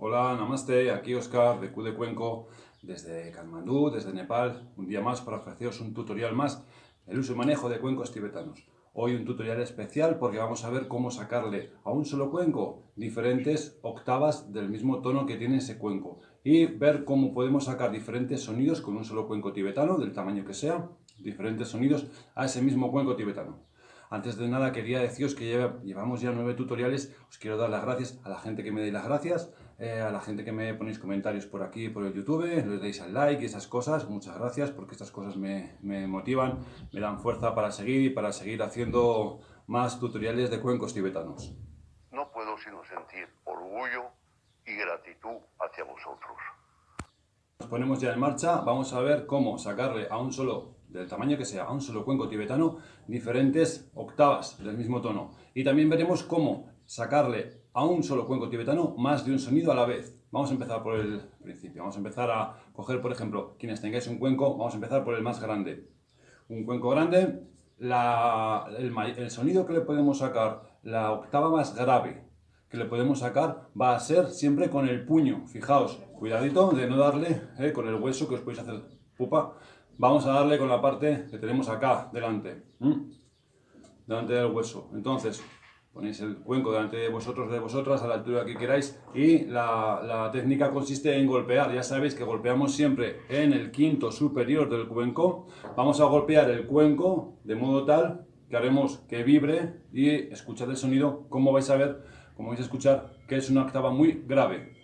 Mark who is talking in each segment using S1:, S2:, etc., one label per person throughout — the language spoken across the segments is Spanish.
S1: Hola, namaste, aquí Oscar de Q de Cuenco, desde Katmandú, desde Nepal, un día más para ofreceros un tutorial más del uso y manejo de cuencos tibetanos. Hoy un tutorial especial porque vamos a ver cómo sacarle a un solo cuenco diferentes octavas del mismo tono que tiene ese cuenco y ver cómo podemos sacar diferentes sonidos con un solo cuenco tibetano, del tamaño que sea, diferentes sonidos a ese mismo cuenco tibetano. Antes de nada quería deciros que llevamos ya 9 tutoriales. Os quiero dar las gracias a la gente que me deis las gracias, a la gente que me ponéis comentarios por aquí, por el YouTube, les deis al like y esas cosas. Muchas gracias porque estas cosas me motivan, me dan fuerza para seguir y para seguir haciendo más tutoriales de cuencos tibetanos.
S2: No puedo sino sentir orgullo y gratitud hacia vosotros.
S1: Nos ponemos ya en marcha, vamos a ver cómo sacarle a un solo, del tamaño que sea, a un solo cuenco tibetano, diferentes octavas del mismo tono. Y también veremos cómo sacarle a un solo cuenco tibetano más de un sonido a la vez. Vamos a empezar por el principio, vamos a empezar a coger, por ejemplo, quienes tengáis un cuenco, vamos a empezar por el más grande. Un cuenco grande, el sonido que le podemos sacar, la octava más grave que le podemos sacar va a ser siempre con el puño. Fijaos, cuidadito de no darle con el hueso que os podéis hacer pupa. Vamos a darle con la parte que tenemos acá delante, delante del hueso. Entonces ponéis el cuenco delante de vosotros, de vosotras, a la altura que queráis, y la técnica consiste en golpear. Ya sabéis que golpeamos siempre en el quinto superior del cuenco. Vamos a golpear el cuenco de modo tal que haremos que vibre y escuchad el sonido, como vais a ver, como vais a escuchar, que es una octava muy grave.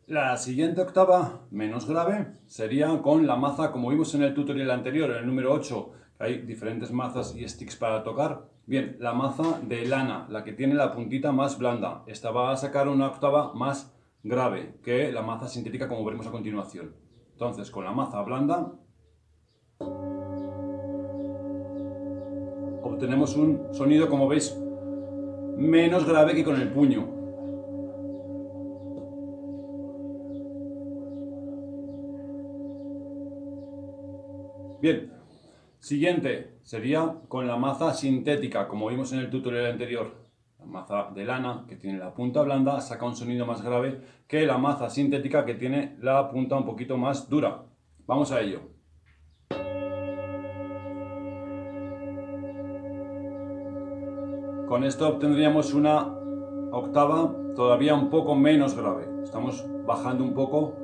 S1: La siguiente octava, menos grave, sería con la maza, como vimos en el tutorial anterior, en el número 8, que hay diferentes mazas y sticks para tocar. Bien, la maza de lana, la que tiene la puntita más blanda. Esta va a sacar una octava más grave que la maza sintética, como veremos a continuación. Entonces, con la maza blanda, obtenemos un sonido, como veis, menos grave que con el puño. Bien, siguiente sería con la maza sintética, como vimos en el tutorial anterior. La maza de lana, que tiene la punta blanda, saca un sonido más grave que la maza sintética, que tiene la punta un poquito más dura. Vamos a ello. Con esto obtendríamos una octava todavía un poco menos grave. Estamos bajando un poco.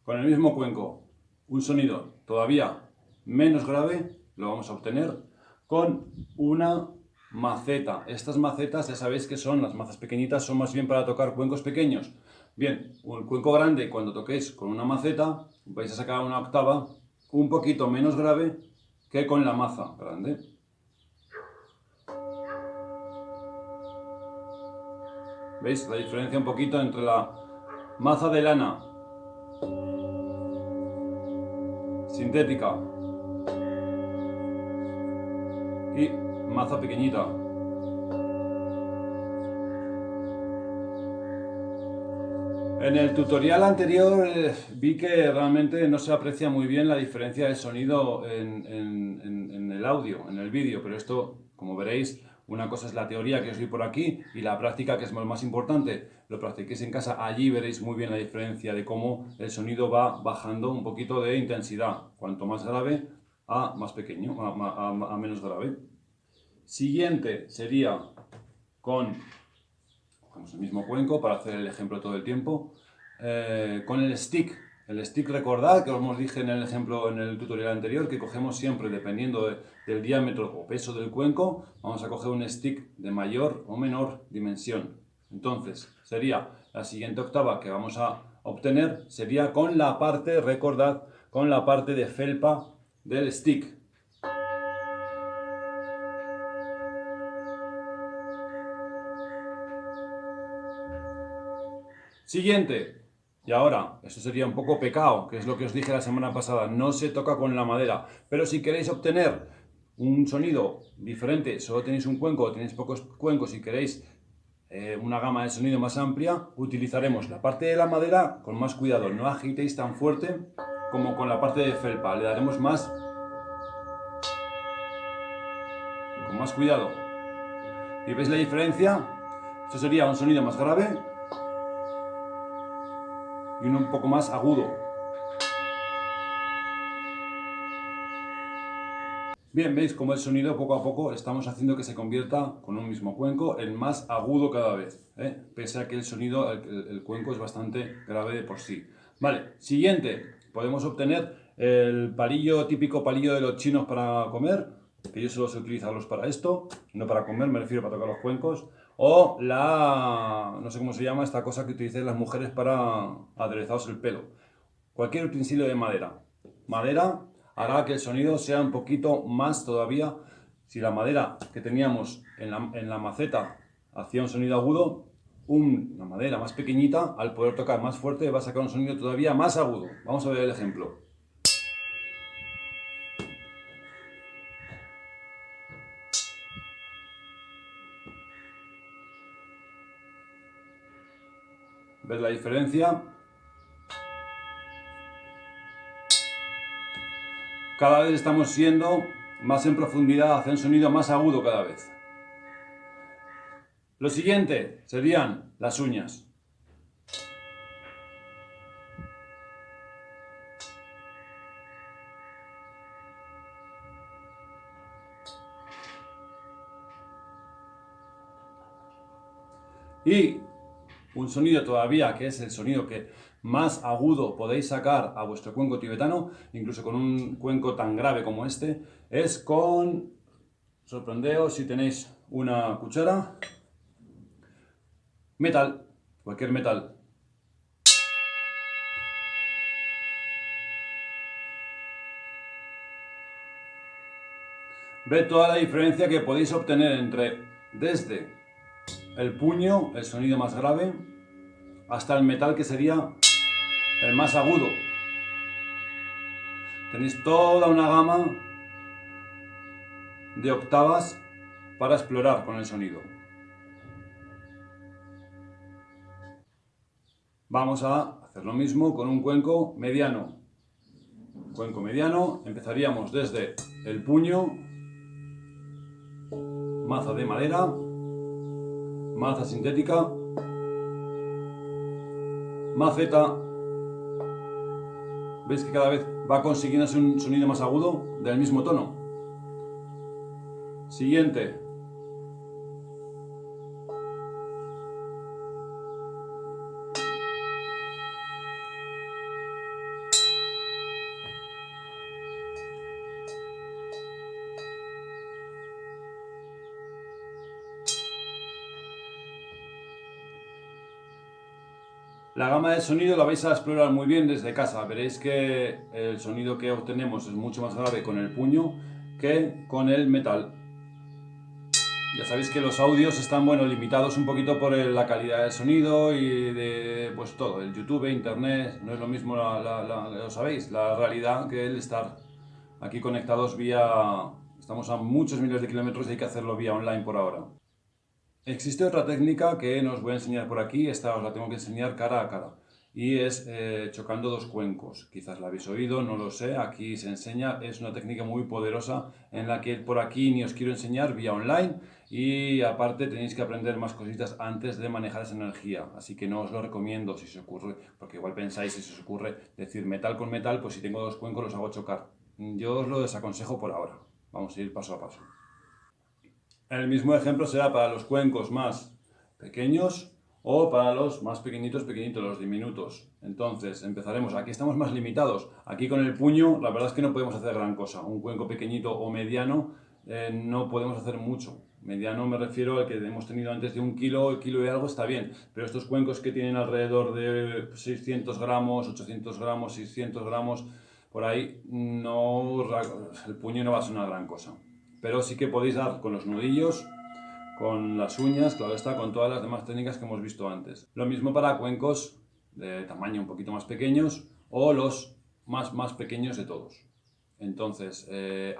S1: Con el mismo cuenco, un sonido todavía menos grave lo vamos a obtener con una maceta. Estas macetas ya sabéis que son, las mazas pequeñitas son más bien para tocar cuencos pequeños. Bien, un cuenco grande, cuando toquéis con una maceta vais a sacar una octava un poquito menos grave que con la maza grande. ¿Veis la diferencia un poquito entre la maza de lana sintética y maza pequeñita? En el tutorial anterior vi que realmente no se aprecia muy bien la diferencia de sonido en el audio, en el vídeo, pero esto, como veréis, una cosa es la teoría que os doy por aquí y la práctica, que es lo más importante. Lo practiquéis en casa, allí veréis muy bien la diferencia de cómo el sonido va bajando un poquito de intensidad, cuanto más grave a más pequeño, a menos grave. Siguiente sería con... Cogemos el mismo cuenco para hacer el ejemplo todo el tiempo. Con el stick. El stick, recordad que os dije en el ejemplo, en el tutorial anterior, que cogemos siempre, dependiendo del diámetro o peso del cuenco, vamos a coger un stick de mayor o menor dimensión. Entonces, sería la siguiente octava que vamos a obtener, sería con la parte, recordad, con la parte de felpa del stick. Siguiente, Y ahora, esto sería un poco pecado, que es lo que os dije la semana pasada, no se toca con la madera. Pero si queréis obtener un sonido diferente, solo tenéis un cuenco o tenéis pocos cuencos y queréis una gama de sonido más amplia, utilizaremos la parte de la madera con más cuidado. No agitéis tan fuerte como con la parte de felpa, le daremos con más cuidado. ¿Y veis la diferencia? Esto sería un sonido más grave y uno un poco más agudo. Bien, veis cómo el sonido poco a poco estamos haciendo que se convierta con un mismo cuenco en más agudo cada vez, pese a que el sonido, el cuenco es bastante grave de por sí. Vale, siguiente, podemos obtener el palillo, típico palillo de los chinos para comer, que yo solo sé utilizarlos para esto, no para comer, me refiero para tocar los cuencos, o no sé cómo se llama, esta cosa que utilizan las mujeres para aderezaros el pelo. Cualquier utensilio de madera. Madera hará que el sonido sea un poquito más todavía. Si la madera que teníamos en la maceta hacía un sonido agudo, una madera más pequeñita, al poder tocar más fuerte, va a sacar un sonido todavía más agudo. Vamos a ver el ejemplo. ¿Ves la diferencia? Cada vez estamos siendo más en profundidad, hace un sonido más agudo cada vez. Lo siguiente serían las uñas. Y un sonido todavía que es el sonido que más agudo podéis sacar a vuestro cuenco tibetano, incluso con un cuenco tan grave como este, es con, sorprendeos si tenéis una cuchara, metal, cualquier metal. Ved toda la diferencia que podéis obtener desde el puño, el sonido más grave, hasta el metal que sería el más agudo. Tenéis toda una gama de octavas para explorar con el sonido. Vamos a hacer lo mismo con un cuenco mediano. Cuenco mediano, empezaríamos desde el puño, maza de madera, maza sintética, maceta. ¿Veis que cada vez va consiguiéndose un sonido más agudo del mismo tono? Siguiente. La gama de sonido la vais a explorar muy bien desde casa. Veréis que el sonido que obtenemos es mucho más grave con el puño que con el metal. Ya sabéis que los audios están, limitados un poquito por la calidad del sonido y de pues todo, el YouTube, Internet, no es lo mismo, lo sabéis, la realidad que el estar aquí conectados estamos a muchos miles de kilómetros y hay que hacerlo vía online por ahora. Existe otra técnica que no os voy a enseñar por aquí, esta os la tengo que enseñar cara a cara. Y es chocando dos cuencos. Quizás la habéis oído, no lo sé, aquí se enseña, es una técnica muy poderosa en la que por aquí ni os quiero enseñar vía online y aparte tenéis que aprender más cositas antes de manejar esa energía. Así que no os lo recomiendo si se ocurre, porque igual pensáis si se os ocurre decir metal con metal, pues si tengo dos cuencos los hago chocar. Yo os lo desaconsejo por ahora. Vamos a ir paso a paso. El mismo ejemplo será para los cuencos más pequeños o para los más pequeñitos, los diminutos. Entonces empezaremos, aquí estamos más limitados. Aquí con el puño la verdad es que no podemos hacer gran cosa. Un cuenco pequeñito o mediano no podemos hacer mucho. Mediano me refiero al que hemos tenido antes de 1 kilo, kilo y algo está bien. Pero estos cuencos que tienen alrededor de 600 gramos, 800 gramos, 600 gramos, por ahí el puño no va a ser una gran cosa. Pero sí que podéis dar con los nudillos, con las uñas, claro está, con todas las demás técnicas que hemos visto antes. Lo mismo para cuencos de tamaño un poquito más pequeños o los más pequeños de todos. Entonces,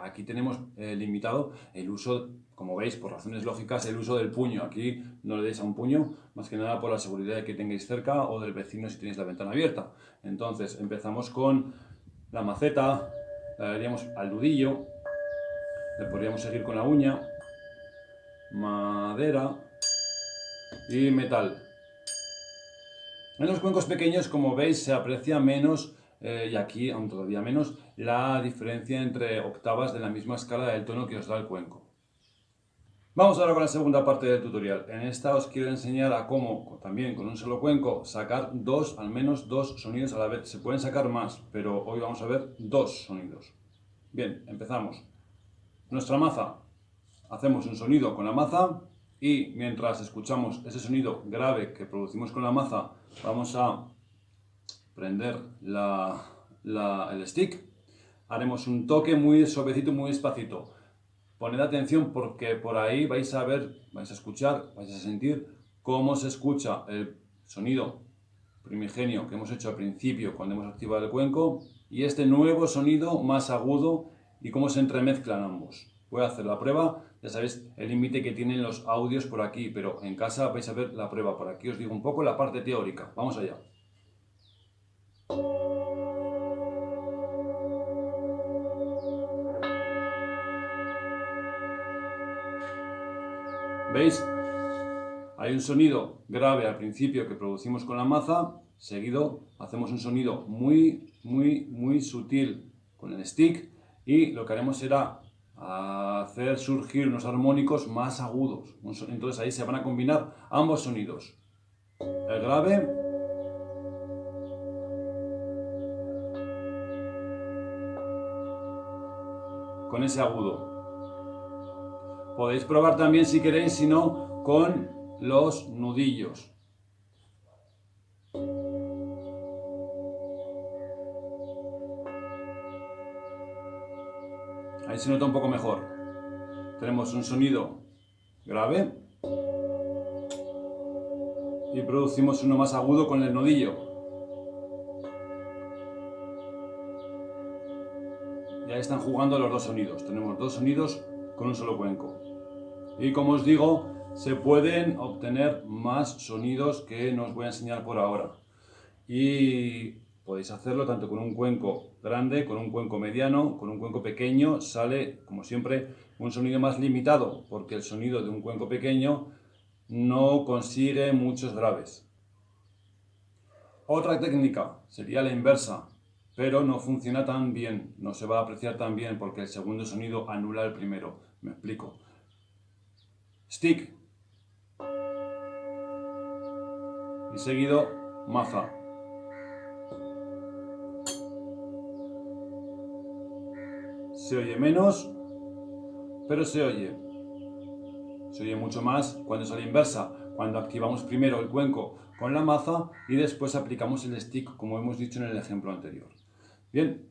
S1: aquí tenemos limitado el uso, como veis, por razones lógicas, el uso del puño. Aquí no le deis a un puño, más que nada por la seguridad de que tengáis cerca o del vecino si tenéis la ventana abierta. Entonces, empezamos con la maceta, le daríamos al nudillo, le podríamos seguir con la uña, madera y metal. En los cuencos pequeños, como veis, se aprecia menos, y aquí aún todavía menos, la diferencia entre octavas de la misma escala del tono que os da el cuenco. Vamos ahora con la segunda parte del tutorial. En esta os quiero enseñar a cómo, también con un solo cuenco, sacar al menos dos sonidos a la vez. Se pueden sacar más, pero hoy vamos a ver dos sonidos. Bien, empezamos. Nuestra maza. Hacemos un sonido con la maza y mientras escuchamos ese sonido grave que producimos con la maza, vamos a prender el stick. Haremos un toque muy suavecito, muy despacito. Poned atención porque por ahí vais a ver, vais a escuchar, vais a sentir cómo se escucha el sonido primigenio que hemos hecho al principio cuando hemos activado el cuenco y este nuevo sonido más agudo y cómo se entremezclan ambos. Voy a hacer la prueba, ya sabéis el límite que tienen los audios por aquí, pero en casa vais a ver la prueba. Por aquí os digo un poco la parte teórica. Vamos allá. ¿Veis? Hay un sonido grave al principio que producimos con la maza, seguido hacemos un sonido muy sutil con el stick y lo que haremos será hacer surgir unos armónicos más agudos. Entonces ahí se van a combinar ambos sonidos. El grave con ese agudo. Podéis probar también si queréis, si no, con los nudillos. Ahí se nota un poco mejor. Tenemos un sonido grave y producimos uno más agudo con el nudillo. Y ahí están jugando los dos sonidos. Tenemos dos sonidos con un solo cuenco. Y como os digo, se pueden obtener más sonidos que no os voy a enseñar por ahora. Y podéis hacerlo tanto con un cuenco grande, con un cuenco mediano, con un cuenco pequeño. Sale, como siempre, un sonido más limitado, porque el sonido de un cuenco pequeño no consigue muchos graves. Otra técnica sería la inversa, pero no funciona tan bien, no se va a apreciar tan bien porque el segundo sonido anula el primero. Me explico. Stick. Y seguido, maza. Se oye menos, pero se oye. Se oye mucho más cuando es a la inversa, cuando activamos primero el cuenco con la maza y después aplicamos el stick, como hemos dicho en el ejemplo anterior. Bien,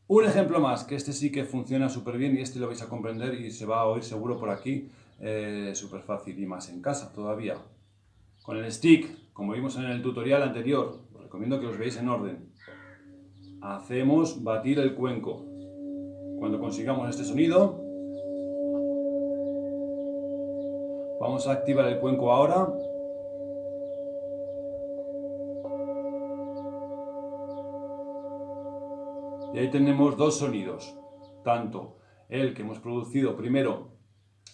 S1: un ejemplo más, que este sí que funciona súper bien y este lo vais a comprender y se va a oír seguro por aquí, súper fácil y más en casa todavía. Con el stick, como vimos en el tutorial anterior, os recomiendo que los veáis en orden. Hacemos batir el cuenco. Cuando consigamos este sonido, vamos a activar el cuenco ahora. Y ahí tenemos dos sonidos, tanto el que hemos producido primero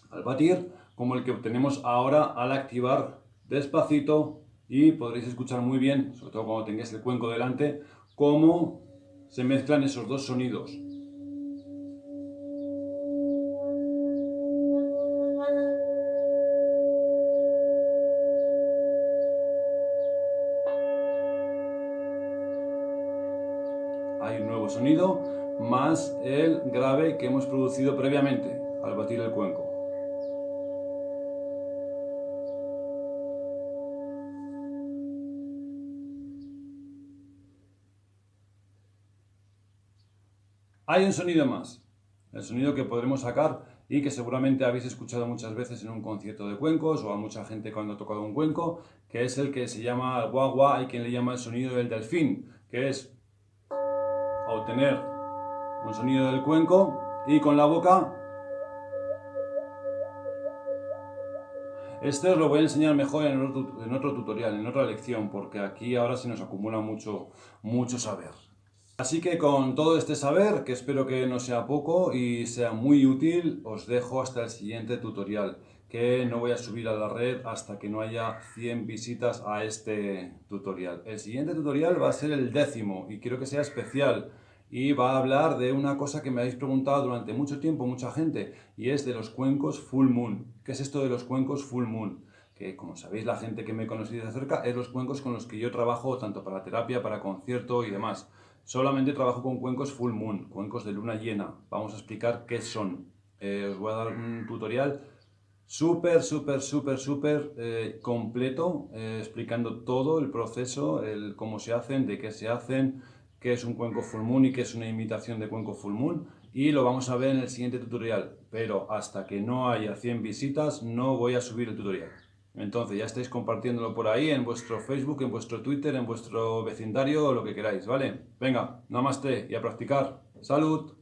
S1: al batir, como el que obtenemos ahora al activar despacito y podréis escuchar muy bien, sobre todo cuando tengáis el cuenco delante, cómo se mezclan esos dos sonidos. Hay un nuevo sonido más el grave que hemos producido previamente al batir el cuenco. Hay un sonido más, el sonido que podremos sacar y que seguramente habéis escuchado muchas veces en un concierto de cuencos o a mucha gente cuando ha tocado un cuenco, que es el que se llama el guá guá, hay quien le llama el sonido del delfín, que es obtener un sonido del cuenco y con la boca. Este os lo voy a enseñar mejor en otro tutorial, en otra lección, porque aquí ahora se nos acumula mucho saber. Así que con todo este saber, que espero que no sea poco y sea muy útil, os dejo hasta el siguiente tutorial, que no voy a subir a la red hasta que no haya 100 visitas a este tutorial. El siguiente tutorial va a ser el 10º y quiero que sea especial. Y va a hablar de una cosa que me habéis preguntado durante mucho tiempo, mucha gente, y es de los cuencos full moon. ¿Qué es esto de los cuencos full moon? Que, como sabéis, la gente que me conocéis de cerca, es los cuencos con los que yo trabajo tanto para terapia, para concierto y demás. Solamente trabajo con cuencos full moon, cuencos de luna llena. Vamos a explicar qué son. Os voy a dar un tutorial súper completo, explicando todo el proceso, cómo se hacen, de qué se hacen, qué es un cuenco full moon y qué es una imitación de cuenco full moon, y lo vamos a ver en el siguiente tutorial, pero hasta que no haya 100 visitas no voy a subir el tutorial. Entonces ya estáis compartiéndolo por ahí en vuestro Facebook, en vuestro Twitter, en vuestro vecindario o lo que queráis, ¿vale? Venga, namaste y a practicar. ¡Salud!